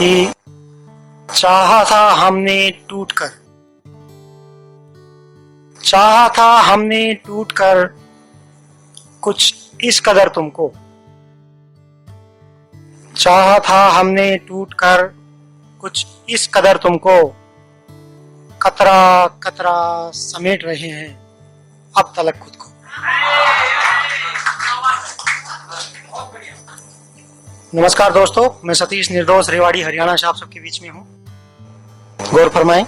कि चाहा था हमने टूटकर, चाहा था हमने टूटकर कुछ इस कदर तुमको, चाहा था हमने टूटकर कुछ इस कदर तुमको, कतरा कतरा समेट रहे हैं अब तलक खुद को। नमस्कार दोस्तों, मैं सतीश निर्दोष रेवाड़ी हरियाणा से आप सबके बीच में हूँ। गौर फरमाएं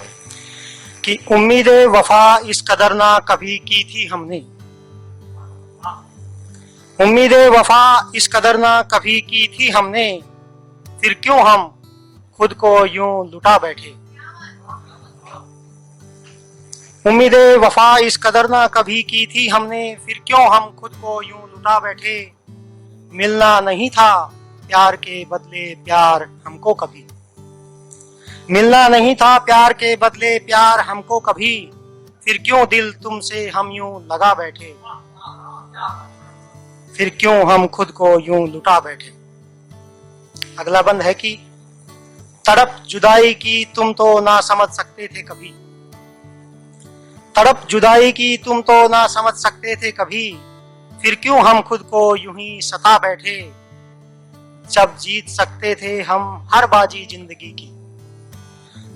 कि उम्मीदें वफा इस कदर ना कभी की थी हमने, उम्मीदें वफा इस कदर ना कभी की थी हमने, फिर क्यों हम खुद को यूं लुटा बैठे। उम्मीदें वफा इस कदर ना कभी की थी हमने, फिर क्यों हम खुद को यूं लुटा बैठे। मिलना नहीं था प्यार के बदले प्यार हमको कभी, मिलना नहीं था प्यार के बदले प्यार हमको कभी, फिर क्यों दिल तुमसे हम यूं लगा बैठे, फिर क्यों हम खुद को यूं लुटा बैठे। अगला बंद है कि तड़प जुदाई की तुम तो ना समझ सकते थे कभी, तड़प जुदाई की तुम तो ना समझ सकते थे कभी, फिर क्यों हम खुद को यूं ही सता बैठे। जब जीत सकते थे हम हर बाजी जिंदगी की,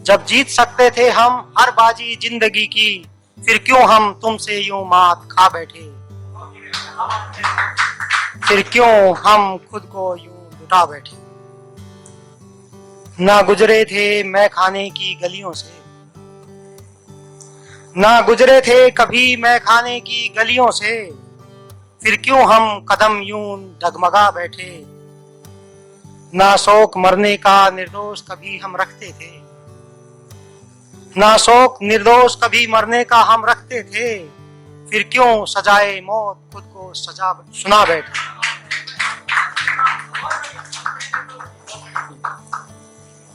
जब जीत सकते थे हम हर बाजी जिंदगी की, फिर क्यों हम तुमसे यूं मात खा बैठे, फिर क्यों हम खुद को यूं लुटा बैठे। ना गुजरे थे मैं खाने की गलियों से, ना गुजरे थे कभी मैं खाने की गलियों से, फिर क्यों हम कदम यूं डगमगा बैठे। ना शौक मरने का निर्दोष कभी हम रखते थे, ना शौक निर्दोष कभी मरने का हम रखते थे, फिर क्यों सजाए मौत खुद को सजा सुना बैठे।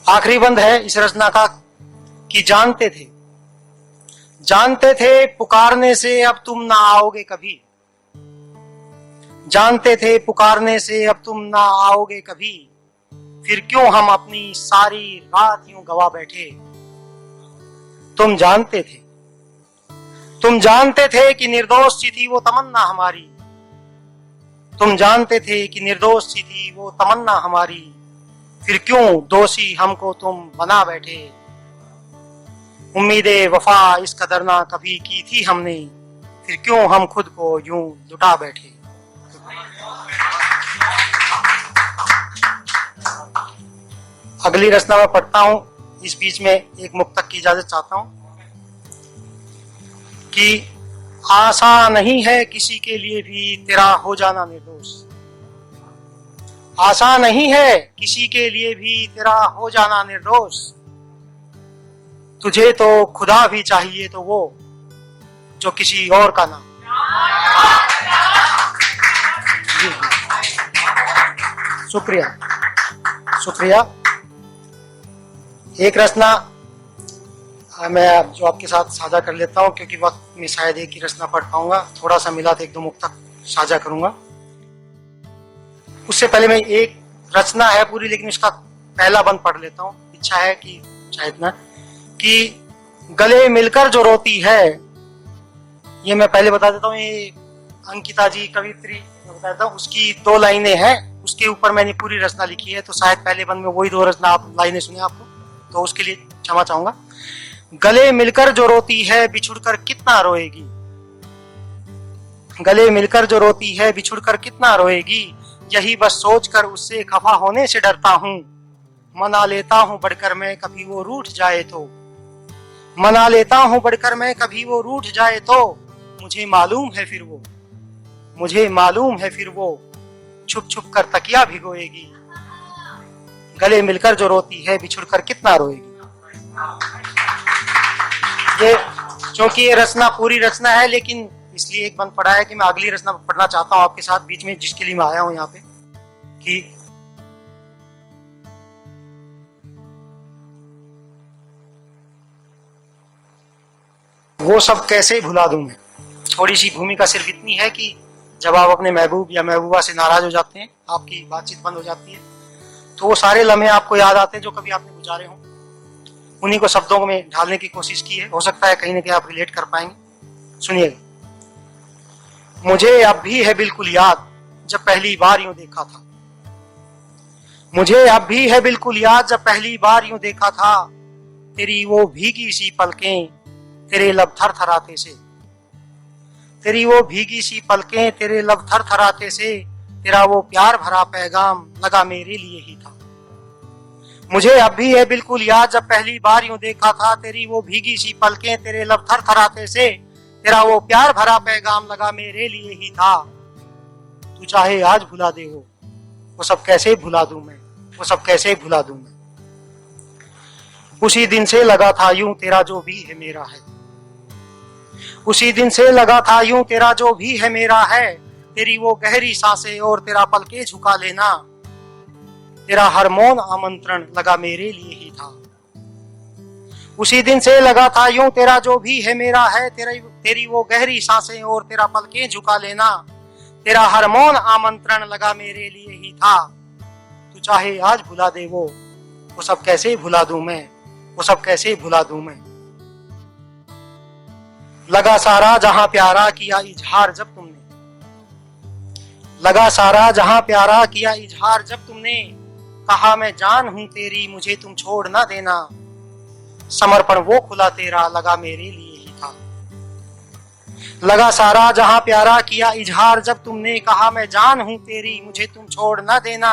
आखिरी बंद है इस रचना का कि जानते थे, जानते थे पुकारने से अब तुम ना आओगे कभी, जानते थे पुकारने से अब तुम ना आओगे कभी, फिर क्यों हम अपनी सारी रात यूं गवा बैठे। तुम जानते थे, तुम जानते थे कि निर्दोष सी थी वो तमन्ना हमारी, तुम जानते थे कि निर्दोष सी थी वो तमन्ना हमारी, फिर क्यों दोषी हमको तुम बना बैठे। उम्मीदें वफा इस कदर ना कभी की थी हमने, फिर क्यों हम खुद को यूं लुटा बैठे। अगली रचना में पढ़ता हूं, इस बीच में एक मुक्तक की इजाजत चाहता हूं कि आशा नहीं है किसी के लिए भी तेरा हो जाना निर्दोष, आशा नहीं है किसी के लिए भी तेरा हो जाना निर्दोष, तुझे तो खुदा भी चाहिए तो वो जो किसी और का ना। शुक्रिया शुक्रिया। एक रचना मैं जो आपके साथ साझा कर लेता हूं, क्योंकि वक्त में शायद एक ही रचना पढ़ पाऊंगा, थोड़ा सा मिला तो एक दो मुक्तक साझा करूंगा। उससे पहले मैं एक रचना है पूरी, लेकिन इसका पहला बंद पढ़ लेता हूं। इच्छा है कि शायद ना कि गले मिलकर जो रोती है, ये मैं पहले बता देता हूँ, ये अंकिता जी कवित्री बता देता हूँ, उसकी 2 लाइनें हैं, उसके ऊपर मैंने पूरी रचना लिखी है, तो शायद पहले बंद में वही 2 रचना आप लाइनें सुने आपको, तो उसके लिए क्षमा चाहूंगा। गले मिलकर जो रोती है बिछुड़कर कितना रोएगी, गले मिलकर जो रोती है बिछुड़कर कितना रोएगी, यही बस सोचकर उससे खफा होने से डरता हूँ, मना लेता हूँ बढ़कर मैं कभी वो रूठ जाए तो, मना लेता हूँ बढ़कर मैं कभी वो रूठ जाए तो, मुझे मालूम है फिर वो, मुझे मालूम है फिर वो छुप छुप कर तकिया भिगोएगी, गले मिलकर जो रोती है बिछुड़कर कितना रोएगी। ये क्योंकि ये रचना पूरी रचना है, लेकिन इसलिए एक बंद पड़ा है कि मैं अगली रचना पढ़ना चाहता हूं आपके साथ बीच में, जिसके लिए मैं आया हूं यहाँ पे, कि वो सब कैसे भुला दूं मैं। थोड़ी सी भूमिका सिर्फ इतनी है कि जब आप अपने महबूब या महबूबा से नाराज हो जाते हैं, आपकी बातचीत बंद हो जाती है, तो वो सारे लम्हे आपको याद आते हैं जो कभी आपने गुजारे हों, उन्हीं को शब्दों में ढालने की कोशिश की है। हो सकता है कहीं ना कहीं आप रिलेट कर पाएंगे। सुनिएगा। मुझे अब भी है बिल्कुल याद जब पहली बार यूं देखा था, मुझे अब भी है बिल्कुल याद जब पहली बार यूं देखा था, तेरी वो भीगी सी पलकें तेरे लब थरथराते से, तेरी वो भीगी सी पलकें तेरे लब थरथराते से, तेरा वो प्यार भरा पैगाम लगा मेरे लिए ही था। मुझे अब भी है बिल्कुल याद जब पहली बार यूं देखा था, तेरी वो भीगी सी पलकें तेरे लब थरथराते से, तेरा वो प्यार भरा पैगाम लगा मेरे लिए ही था। तू चाहे आज भुला दे वो सब कैसे भुला दूं मैं, वो सब कैसे भुला दूं मैं। उसी दिन से लगा था यूं तेरा जो भी है मेरा है, उसी दिन से लगा था यूं तेरा जो भी है मेरा है, तेरी वो गहरी सांसें और तेरा पलके झुका लेना, तेरा हर मौन आमंत्रण लगा मेरे लिए ही था। उसी दिन से लगा था यूं तेरा जो भी है मेरा है, तेरी वो गहरी सांसें और तेरा पलके झुका लेना, तेरा हर मौन आमंत्रण लगा मेरे लिए ही था। तू चाहे आज भुला दे वो सब कैसे भुला दूं मैं, वो सब कैसे भुला दूं मैं। लगा सारा जहां प्यारा किया इजहार जब तुमने, लगा सारा जहां प्यारा किया इजहार जब तुमने, कहा मैं जान हूं तेरी मुझे तुम छोड़ ना देना, समर्पण वो खुला तेरा लगा मेरे लिए ही था। लगा सारा जहां प्यारा किया इजहार जब तुमने, कहा मैं जान हूं तेरी मुझे तुम छोड़ ना देना,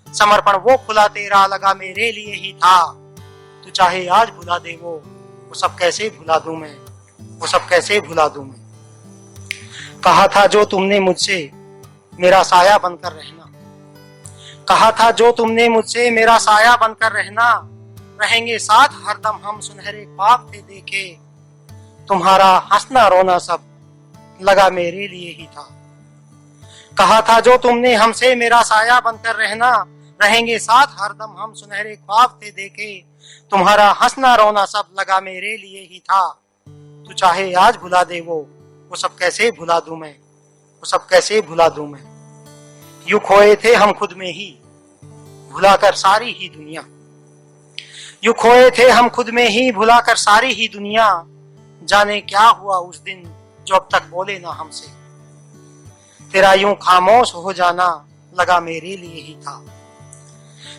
समर्पण वो खुला तेरा लगा मेरे लिए ही था। तू चाहे आज भुला दे वो सब कैसे भुला दूं मैं, वो सब कैसे भुला दूं मैं। कहा था जो तुमने मुझसे मेरा साया बनकर रहना, कहा था जो तुमने मुझसे मेरा साया बनकर रहना, रहेंगे साथ हरदम हम सुनहरे ख्वाब थे देखे, तुम्हारा हंसना रोना सब लगा मेरे लिए ही था। कहा था जो तुमने हमसे मेरा साया बनकर रहना, रहेंगे साथ हरदम हम सुनहरे ख्वाब थे देखे, तुम्हारा हंसना रोना सब लगा मेरे लिए ही था। तू चाहे आज भुला दे वो सब कैसे भुला दूं मैं, वो सब कैसे भुला दूं मैं। यूं खोए थे हम खुद में ही भुलाकर सारी ही दुनिया, यूं खोए थे हम खुद में ही भुलाकर सारी ही दुनिया, जाने क्या हुआ उस दिन जो अब तक बोले ना हमसे, तेरा यूं खामोश हो जाना लगा मेरे लिए ही था।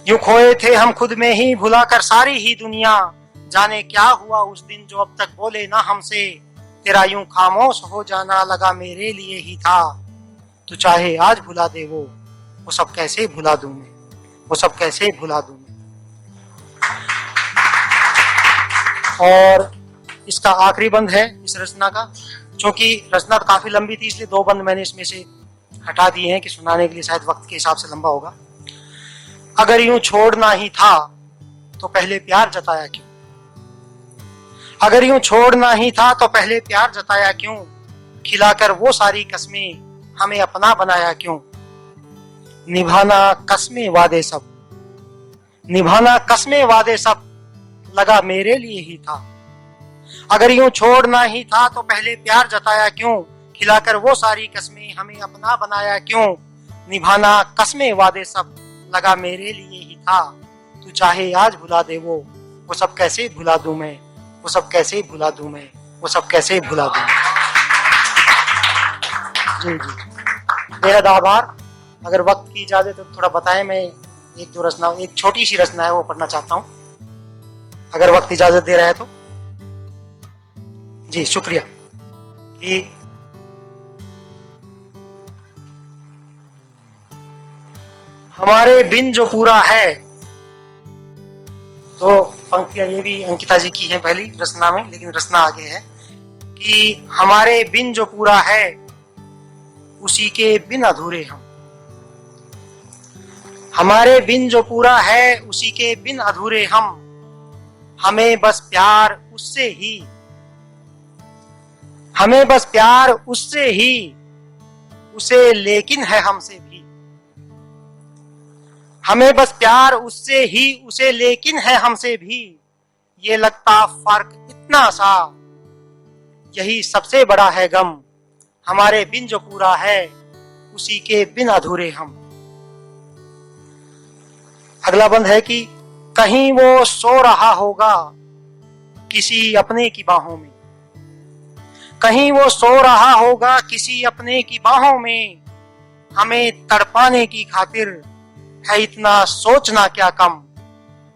यूं खोए थे हम खुद में ही भुलाकर सारी ही दुनिया, जाने क्या हुआ उस दिन जो अब तक बोले ना हमसे, तेरा यूं खामोश हो जाना लगा मेरे लिए ही था। तू चाहे आज भुला दे वो सब कैसे भुला दूं मैं, वो सब कैसे भुला दूं मैं। और इसका आखिरी बंद है इस रचना का, क्योंकि रचना तो काफी लंबी थी इसलिए 2 बंद मैंने इसमें से हटा दिए हैं कि सुनाने के लिए शायद वक्त के हिसाब से लंबा होगा। अगर यूं छोड़ना ही था तो पहले प्यार जताया क्यों, अगर यूं छोड़ना ही था तो पहले प्यार जताया क्यों, खिलाकर वो सारी कस्में हमें अपना बनाया क्यों, निभाना कस्में वादे सब, निभाना कस्में वादे सब लगा मेरे लिए ही था। अगर यूं छोड़ना ही था तो पहले प्यार जताया क्यों, खिलाकर वो सारी कस्में हमें अपना बनाया क्यों, निभाना कस्में वादे सब लगा मेरे लिए ही था। तू चाहे आज भुला दे वो सब कैसे भुला दूं मैं, वो सब कैसे भुला दूं मैं, वो सब कैसे भुला दूं। जी जी, बेहद आभार। अगर वक्त की इजाजत तो थोड़ा बताएं, मैं 1-2 रचना, एक छोटी सी रचना है वो पढ़ना चाहता हूँ, अगर वक्त इजाजत दे रहा है तो। जी शुक्रिया। कि हमारे बिन जो पूरा है, तो पंक्तियां ये भी अंकिता जी की है पहली रचना में, लेकिन रचना आगे है कि हमारे बिन जो पूरा है उसी के बिन अधूरे हम, हमारे बिन जो पूरा है उसी के बिन अधूरे हम, हमें बस प्यार उससे ही, हमें बस प्यार उससे ही, उसे लेकिन है हमसे भी, हमें बस प्यार उससे ही उसे लेकिन है हमसे भी, ये लगता फर्क इतना सा यही सबसे बड़ा है गम, हमारे बिन जो पूरा है उसी के बिन अधूरे हम। अगला बंद है कि कहीं वो सो रहा होगा किसी अपने की बाहों में, कहीं वो सो रहा होगा किसी अपने की बाहों में, हमें तड़पाने की खातिर है इतना सोचना क्या कम,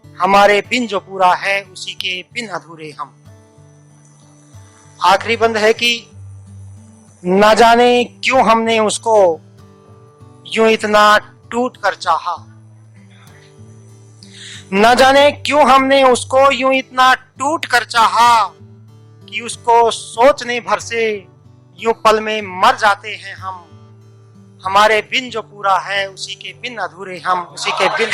हमारे बिन जो पूरा है उसी के बिन अधूरे हम। आखिरी बंद है कि ना जाने क्यों हमने उसको यूं इतना टूट कर चाहा, न जाने क्यों हमने उसको यूं इतना टूट कर चाहा कि उसको सोचने भर से यूं पल में मर जाते हैं हम, हमारे बिन जो पूरा है उसी के बिन अधूरे हम, उसी के बिन।